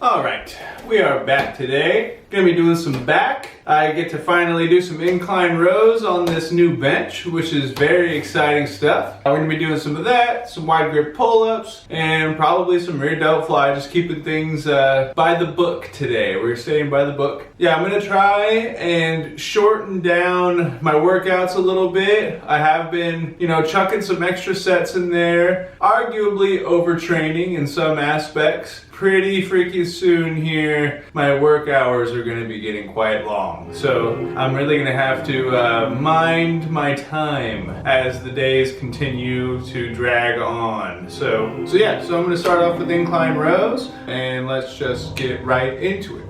Alright, we are back today. Gonna be doing some back. I get to finally do some incline rows on this new bench, which is very exciting stuff. We're gonna be doing some of that, some wide grip pull-ups, and probably some rear delt fly, just keeping things by the book today. We're staying by the book. Yeah, I'm gonna try and shorten down my workouts a little bit. I have been, chucking some extra sets in there, arguably overtraining in some aspects. Pretty freaking soon here, my work hours are going to be getting quite long. So I'm really going to have to mind my time as the days continue to drag on. So I'm going to start off with incline rows and let's just get right into it.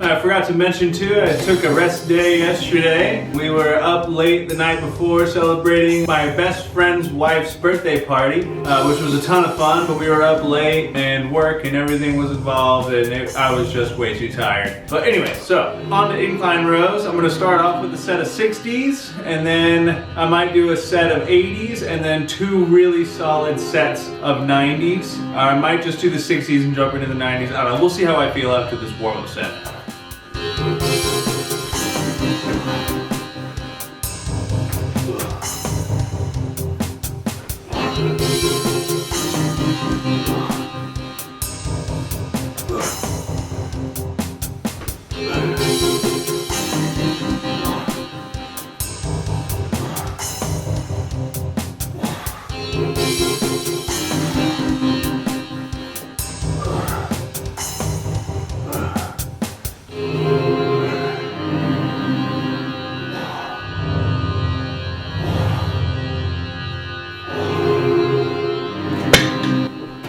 I forgot to mention too, I took a rest day yesterday. We were up late the night before celebrating my best friend's wife's birthday party, which was a ton of fun, but we were up late and work and everything was involved and I was just way too tired. But anyway, so on to incline rows. I'm gonna start off with a set of 60s and then I might do a set of 80s and then two really solid sets of 90s. I might just do the 60s and jump into the 90s. I don't know, we'll see how I feel after this warm-up set.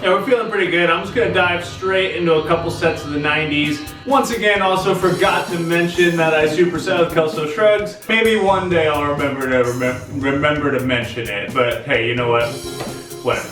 We're feeling pretty good. I'm just gonna dive straight into a couple sets of the 90s. Once again, also forgot to mention that I superset with Kelso Shrugs. Maybe one day I'll remember to mention it, but hey, you know what? Whatever.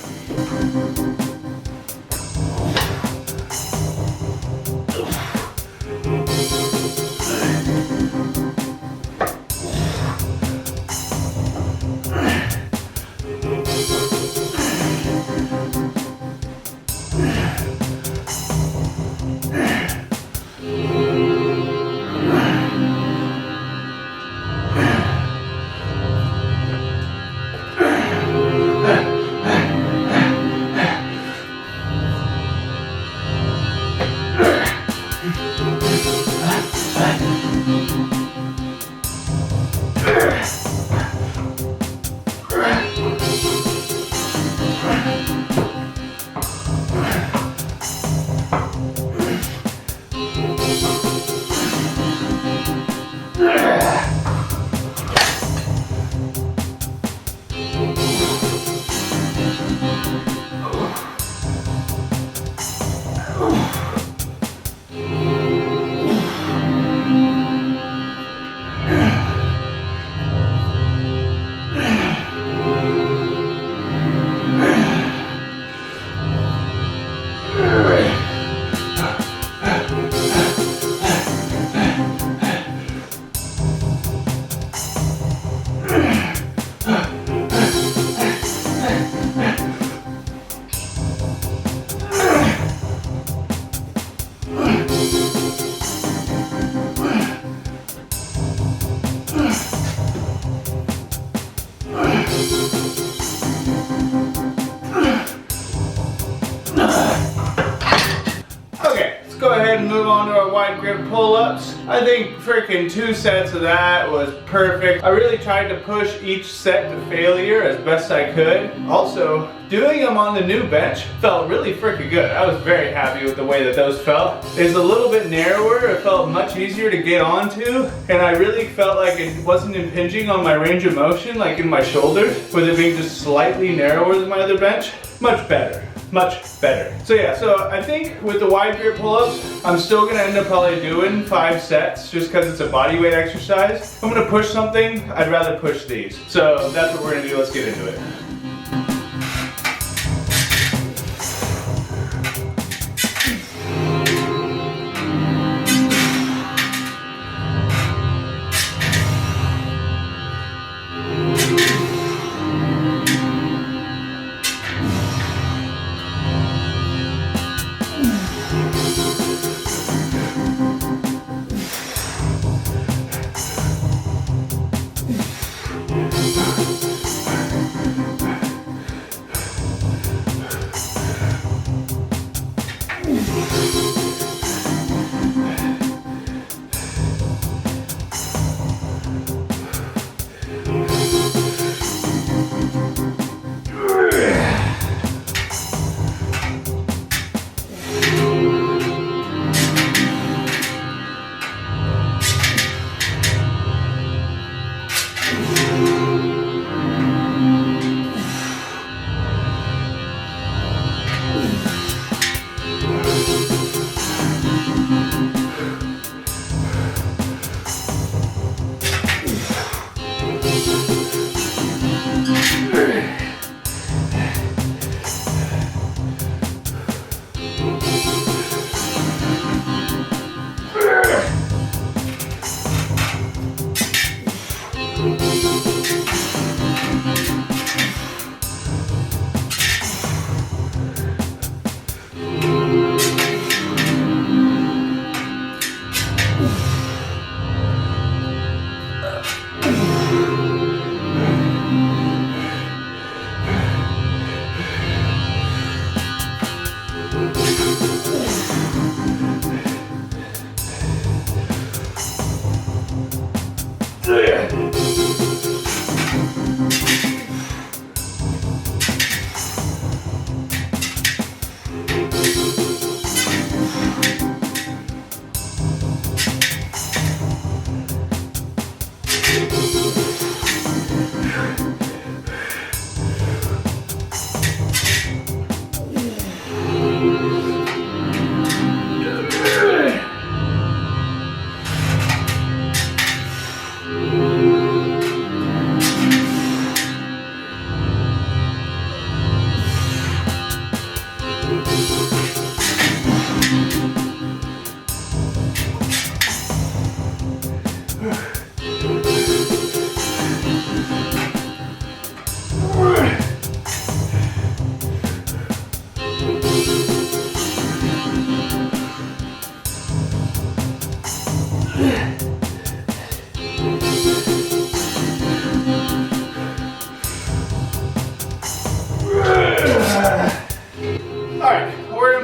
Go ahead and move on to our wide grip pull-ups. I think freaking 2 sets of that was perfect. I really tried to push each set to failure as best I could. Also, doing them on the new bench felt really freaking good. I was very happy with the way that those felt. It's a little bit narrower. It felt much easier to get onto, and I really felt like it wasn't impinging on my range of motion, like in my shoulders, with it being just slightly narrower than my other bench. Much better. Much better. So I think with the wide grip pull-ups, I'm still gonna end up probably doing 5 sets just because it's a body weight exercise. If I'm gonna push something, I'd rather push these. So that's what we're gonna do. Let's get into it.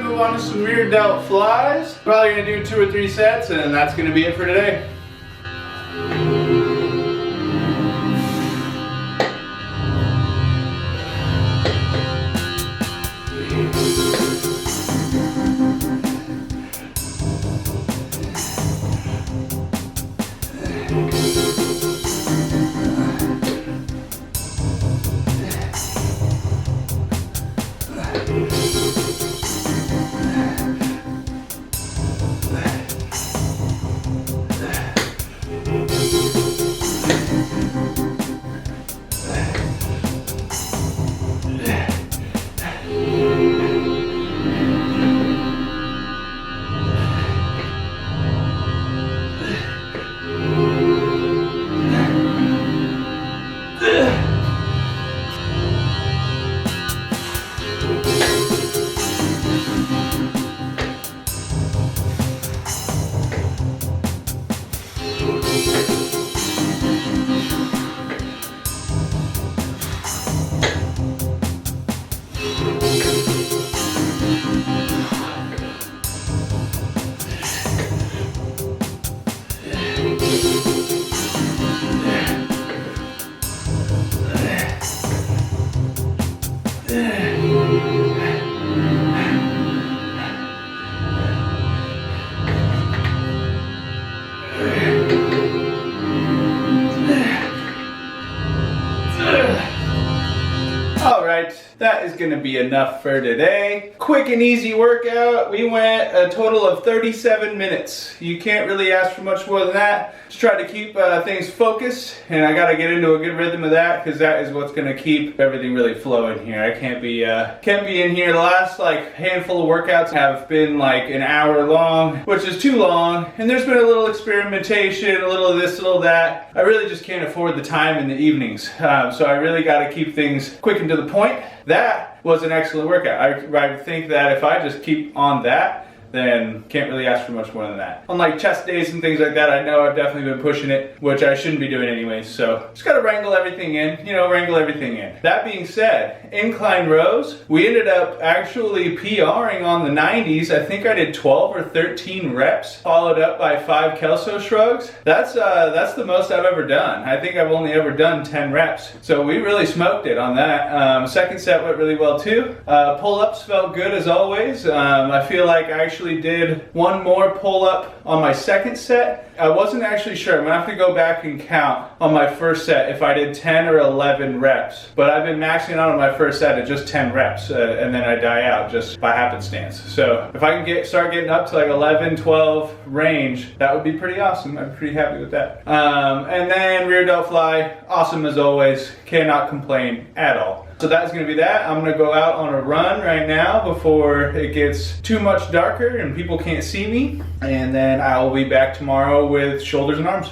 Move on to some rear delt flies. Probably gonna do 2 or 3 sets, and that's gonna be it for today. That is gonna be enough for today. Quick and easy workout. We went a total of 37 minutes. You can't really ask for much more than that. Just try to keep things focused, and I gotta get into a good rhythm of that because that is what's gonna keep everything really flowing here. I can't be in here. The last handful of workouts have been like an hour long, which is too long, and there's been a little experimentation, a little of this, a little of that. I really just can't afford the time in the evenings, so I really gotta keep things quick and to the point. That was an excellent workout. I think that if I just keep on that, then can't really ask for much more than that. On like chest days and things like that, I know I've definitely been pushing it, which I shouldn't be doing anyways, so just gotta wrangle everything in, wrangle everything in. That being said, incline rows, we ended up actually PRing on the 90s. I think I did 12 or 13 reps, followed up by 5 Kelso Shrugs. That's the most I've ever done. I think I've only ever done 10 reps. So we really smoked it on that. Second set went really well too. Pull-ups felt good as always. I feel like I actually did one more pull-up on my second set. I wasn't actually sure. I'm gonna have to go back and count on my first set if I did 10 or 11 reps. But I've been maxing out on my first set at just 10 reps and then I die out just by happenstance. So if I can start getting up to like 11, 12 range, that would be pretty awesome. I'd be pretty happy with that. And then rear delt fly, awesome as always. Cannot complain at all. So that's going to be that. I'm going to go out on a run right now before it gets too much darker and people can't see me. And then I will be back tomorrow with shoulders and arms.